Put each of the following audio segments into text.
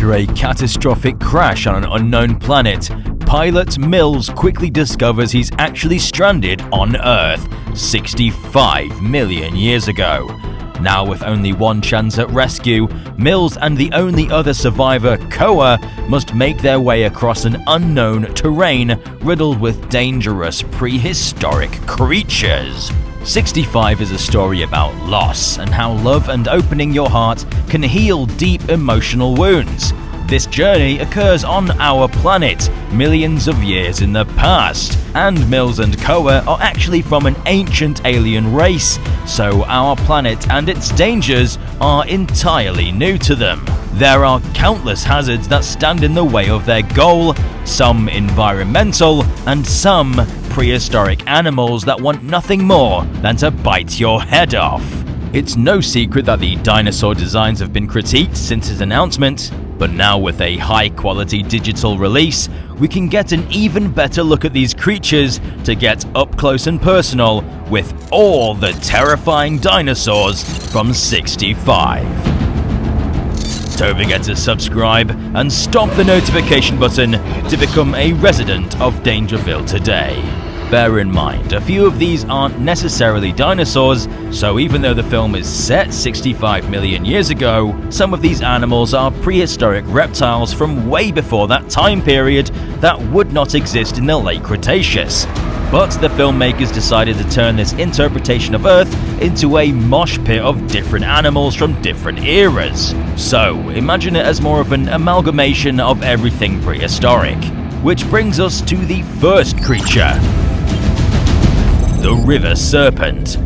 After a catastrophic crash on an unknown planet, pilot Mills quickly discovers he's actually stranded on Earth 65 million years ago. Now with only one chance at rescue, Mills and the only other survivor, Kaale, must make their way across an unknown terrain riddled with dangerous prehistoric creatures. 65 is a story about loss and how love and opening your heart can heal deep emotional wounds. This journey occurs on our planet, millions of years in the past, and Mills and Kaale are actually from an ancient alien race, so our planet and its dangers are entirely new to them. There are countless hazards that stand in the way of their goal, some environmental and some prehistoric animals that want nothing more than to bite your head off. It's no secret that the dinosaur designs have been critiqued since its announcement, but now with a high-quality digital release, we can get an even better look at these creatures to get up close and personal with all the terrifying dinosaurs from 65. Don't forget to subscribe and stomp the notification button to become a resident of DangerVille today. Bear in mind, a few of these aren't necessarily dinosaurs, so even though the film is set 65 million years ago, some of these animals are prehistoric reptiles from way before that time period that would not exist in the late Cretaceous. But the filmmakers decided to turn this interpretation of Earth into a mosh pit of different animals from different eras. So imagine it as more of an amalgamation of everything prehistoric. Which brings us to the first creature. The river serpent.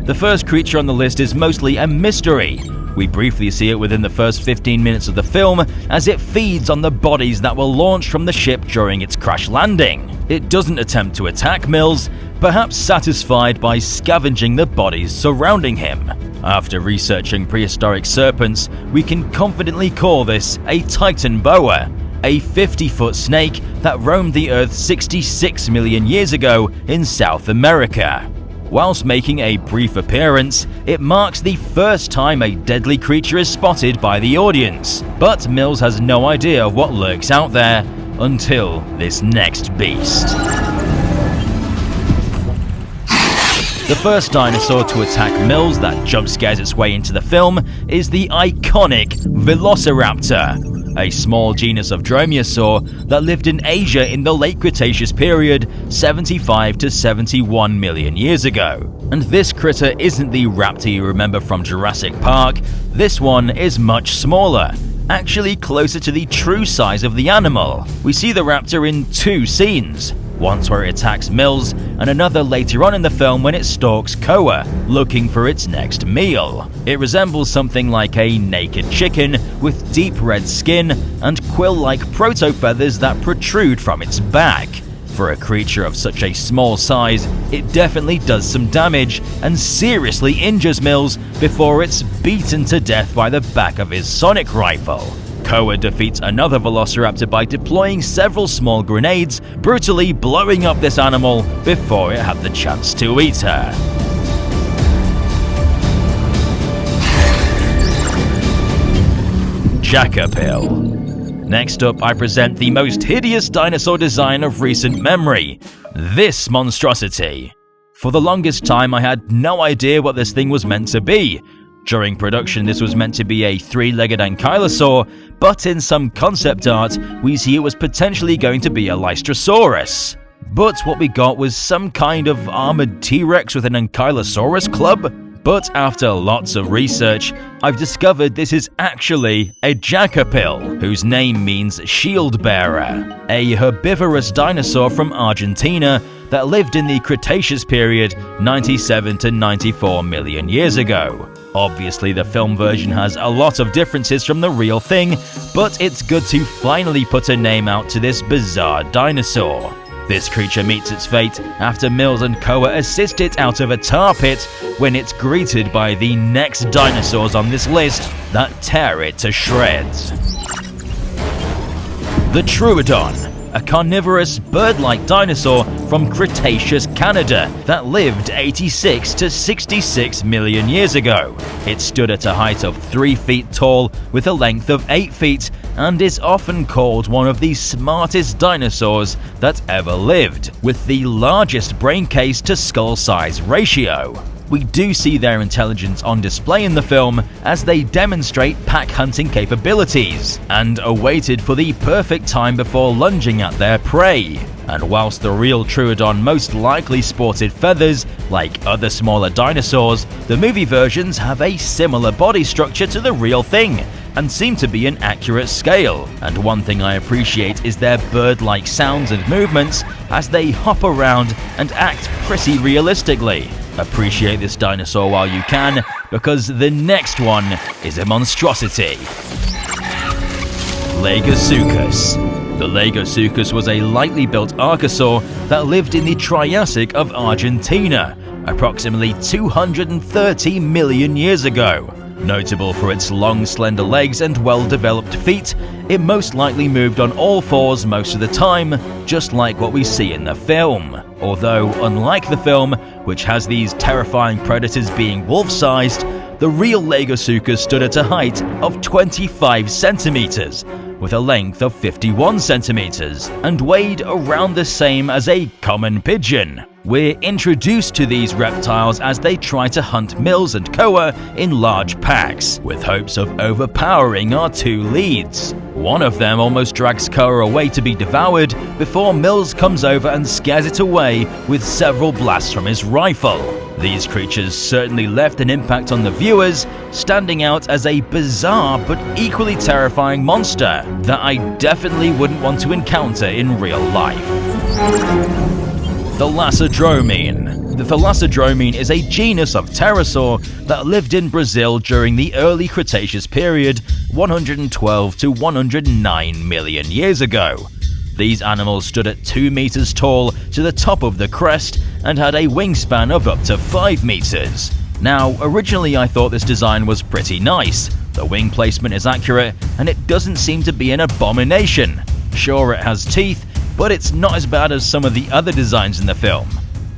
The first creature on the list is mostly a mystery. We briefly see it within the first 15 minutes of the film as it feeds on the bodies that were launched from the ship during its crash landing. It doesn't attempt to attack Mills, perhaps satisfied by scavenging the bodies surrounding him. After researching prehistoric serpents, we can confidently call this a Titan boa, a 50-foot snake that roamed the Earth 66 million years ago in South America. Whilst making a brief appearance, it marks the first time a deadly creature is spotted by the audience, but Mills has no idea of what lurks out there until this next beast. The first dinosaur to attack Mills that jump scares its way into the film is the iconic VELOCIRAPTOR, a small genus of dromaeosaur that lived in Asia in the late Cretaceous period 75 to 71 million years ago. And this critter isn't the raptor you remember from Jurassic Park. This one is much smaller, actually closer to the true size of the animal. We see the raptor in two scenes, once where it attacks Mills and another later on in the film when it stalks Kaale, looking for its next meal. It resembles something like a naked chicken with deep red skin and quill-like proto-feathers that protrude from its back. For a creature of such a small size, it definitely does some damage and seriously injures Mills before it's beaten to death by the back of his sonic rifle. Kaale defeats another velociraptor by deploying several small grenades, brutally blowing up this animal before it had the chance to eat her. Jackapil. Next up, I present the most hideous dinosaur design of recent memory, this monstrosity. For the longest time, I had no idea what this thing was meant to be. During production, this was meant to be a three-legged ankylosaur, but in some concept art, we see it was potentially going to be a Lystrosaurus. But what we got was some kind of armored T-Rex with an ankylosaurus club. But after lots of research, I've discovered this is actually a Jackapil, whose name means shield bearer, a herbivorous dinosaur from Argentina that lived in the Cretaceous period 97 to 94 million years ago. Obviously, the film version has a lot of differences from the real thing, but it's good to finally put a name out to this bizarre dinosaur. This creature meets its fate after Mills and Kaale assist it out of a tar pit when it's greeted by the next dinosaurs on this list that tear it to shreds. The TROODON. a carnivorous bird-like dinosaur from Cretaceous Canada that lived 86 to 66 million years ago. It stood at a height of 3 feet tall with a length of 8 feet and is often called one of the smartest dinosaurs that ever lived, with the largest brain case to skull size ratio. We do see their intelligence on display in the film as they demonstrate pack hunting capabilities and are waited for the perfect time before lunging at their prey. And whilst the real Troodon most likely sported feathers like other smaller dinosaurs, the movie versions have a similar body structure to the real thing and seem to be an accurate scale. And one thing I appreciate is their bird-like sounds and movements as they hop around and act pretty realistically. Appreciate this dinosaur while you can, because the next one is a monstrosity. Lagosuchus. The Lagosuchus was a lightly built archosaur that lived in the Triassic of Argentina, approximately 230 million years ago. Notable for its long, slender legs and well-developed feet, it most likely moved on all fours most of the time, just like what we see in the film. Although, unlike the film, which has these terrifying predators being wolf-sized, the real Lagosuchus stood at a height of 25 centimeters, with a length of 51 centimeters, and weighed around the same as a common pigeon. We're introduced to these reptiles as they try to hunt Mills and Koa in large packs, with hopes of overpowering our two leads. One of them almost drags Koa away to be devoured before Mills comes over and scares it away with several blasts from his rifle. These creatures certainly left an impact on the viewers, standing out as a bizarre but equally terrifying monster that I definitely wouldn't want to encounter in real life. Thalassodromine. The Thalassodromine is a genus of pterosaur that lived in Brazil during the early Cretaceous period, 112 to 109 million years ago. These animals stood at 2 meters tall to the top of the crest and had a wingspan of up to 5 meters. Now, originally I thought this design was pretty nice. The wing placement is accurate and it doesn't seem to be an abomination. Sure, it has teeth, but it's not as bad as some of the other designs in the film.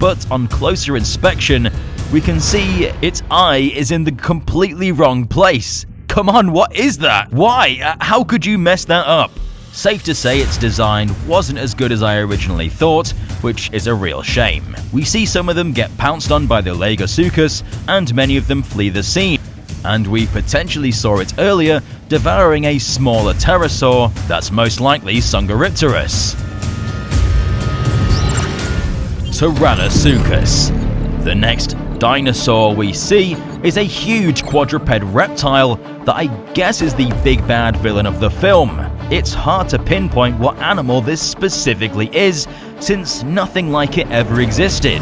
But on closer inspection, we can see its eye is in the completely wrong place. Come on, what is that? Why? How could you mess that up? Safe to say its design wasn't as good as I originally thought, which is a real shame. We see some of them get pounced on by the Lagosuchus, and many of them flee the scene. And we potentially saw it earlier, devouring a smaller pterosaur that's most likely Sungaripterus. Tyrannosaurus. The next dinosaur we see is a huge quadruped reptile that I guess is the big bad villain of the film. It's hard to pinpoint what animal this specifically is, since nothing like it ever existed.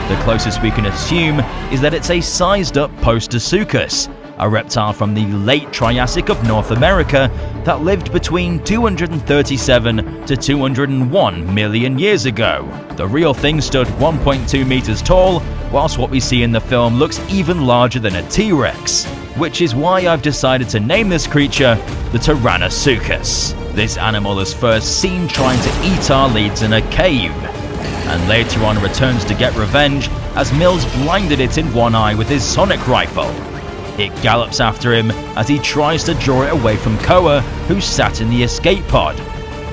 The closest we can assume is that it's a sized up Postosuchus, a reptile from the late Triassic of North America that lived between 237 to 201 million years ago. The real thing stood 1.2 meters tall, whilst what we see in the film looks even larger than a T-Rex, which is why I've decided to name this creature the Tyrannosaurus. This animal is first seen trying to eat our leads in a cave, and later on returns to get revenge as Mills blinded it in one eye with his sonic rifle. It gallops after him as he tries to draw it away from Koa, who sat in the escape pod.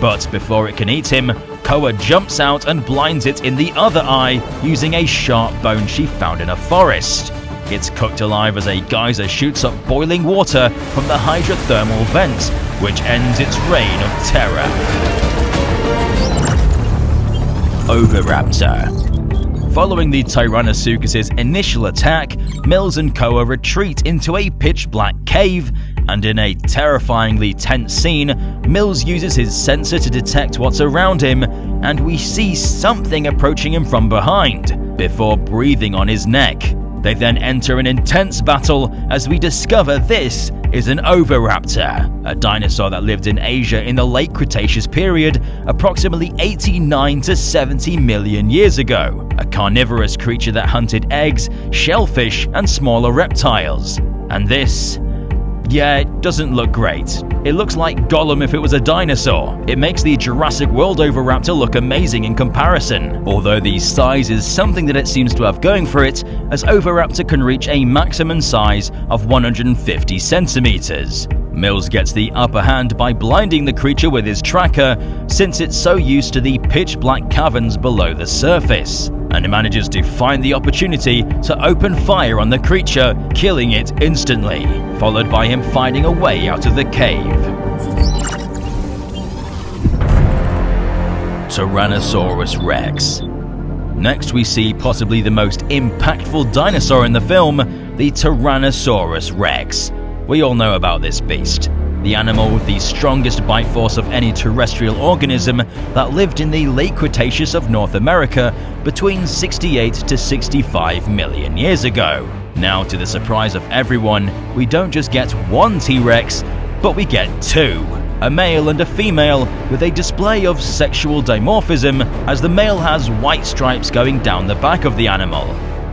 But before it can eat him, Koa jumps out and blinds it in the other eye using a sharp bone she found in a forest. It's cooked alive as a geyser shoots up boiling water from the hydrothermal vents, which ends its reign of terror. OVIRAPTOR. Following the Tyrannosaurus's initial attack, Mills and Koa retreat into a pitch-black cave, and in a terrifyingly tense scene, Mills uses his sensor to detect what's around him, and we see something approaching him from behind, before breathing on his neck. They then enter an intense battle as we discover this is an oviraptor, a dinosaur that lived in Asia in the late Cretaceous period, approximately 89 to 70 million years ago, a carnivorous creature that hunted eggs, shellfish, and smaller reptiles. And this Yeah, it doesn't look great. It looks like Gollum if it was a dinosaur. It makes the Jurassic World Oviraptor look amazing in comparison, although the size is something that it seems to have going for it, as Oviraptor can reach a maximum size of 150 centimeters. Mills gets the upper hand by blinding the creature with his tracker, since it's so used to the pitch-black caverns below the surface, and manages to find the opportunity to open fire on the creature, killing it instantly, followed by him finding a way out of the cave. Tyrannosaurus Rex. Next we see possibly the most impactful dinosaur in the film, the Tyrannosaurus Rex. We all know about this beast, the animal with the strongest bite force of any terrestrial organism that lived in the late Cretaceous of North America between 68 to 65 million years ago. Now, to the surprise of everyone, we don't just get one T-Rex, but we get two. A male and a female, with a display of sexual dimorphism, as the male has white stripes going down the back of the animal.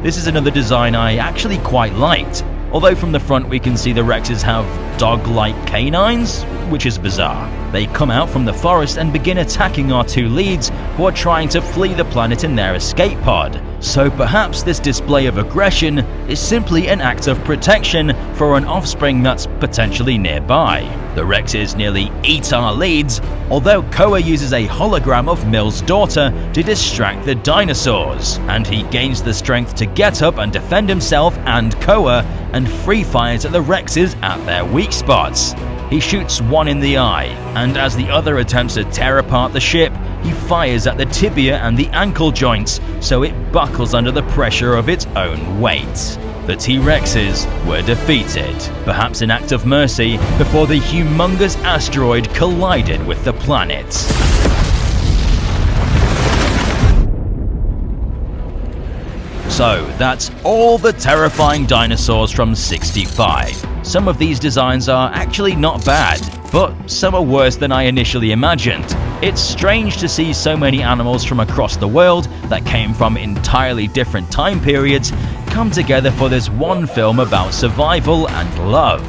This is another design I actually quite liked, although from the front we can see the Rexes have dog-like canines, which is bizarre. They come out from the forest and begin attacking our two leads, who are trying to flee the planet in their escape pod. So perhaps this display of aggression is simply an act of protection for an offspring that's potentially nearby. The Rexes nearly eat our leads, although Kaale uses a hologram of Mill's daughter to distract the dinosaurs, and he gains the strength to get up and defend himself and Kaale, and free fires at the Rexes at their weak spots. He shoots one in the eye, and as the other attempts to tear apart the ship, he fires at the tibia and the ankle joints, so it buckles under the pressure of its own weight. The T-Rexes were defeated, perhaps an act of mercy, before the humongous asteroid collided with the planet. So that's all the terrifying dinosaurs from 65. Some of these designs are actually not bad, but some are worse than I initially imagined. It's strange to see so many animals from across the world that came from entirely different time periods come together for this one film about survival and love.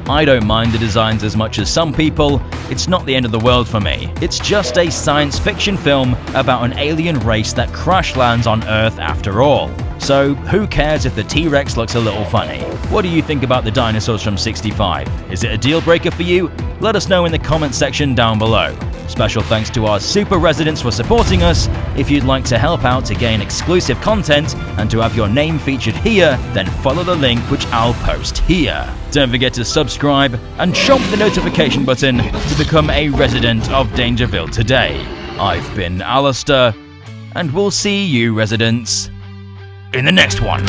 I don't mind the designs as much as some people. It's not the end of the world for me. It's just a science fiction film about an alien race that crash lands on Earth after all. So who cares if the T-Rex looks a little funny? What do you think about the dinosaurs from 65? Is it a deal breaker for you? Let us know in the comment section down below. Special thanks to our super residents for supporting us. If you'd like to help out to gain exclusive content and to have your name featured here, then follow the link which I'll post here. Don't forget to subscribe and chomp the notification button to become a resident of DangerVille today. I've been Alistair, and we'll see you residents in the next one.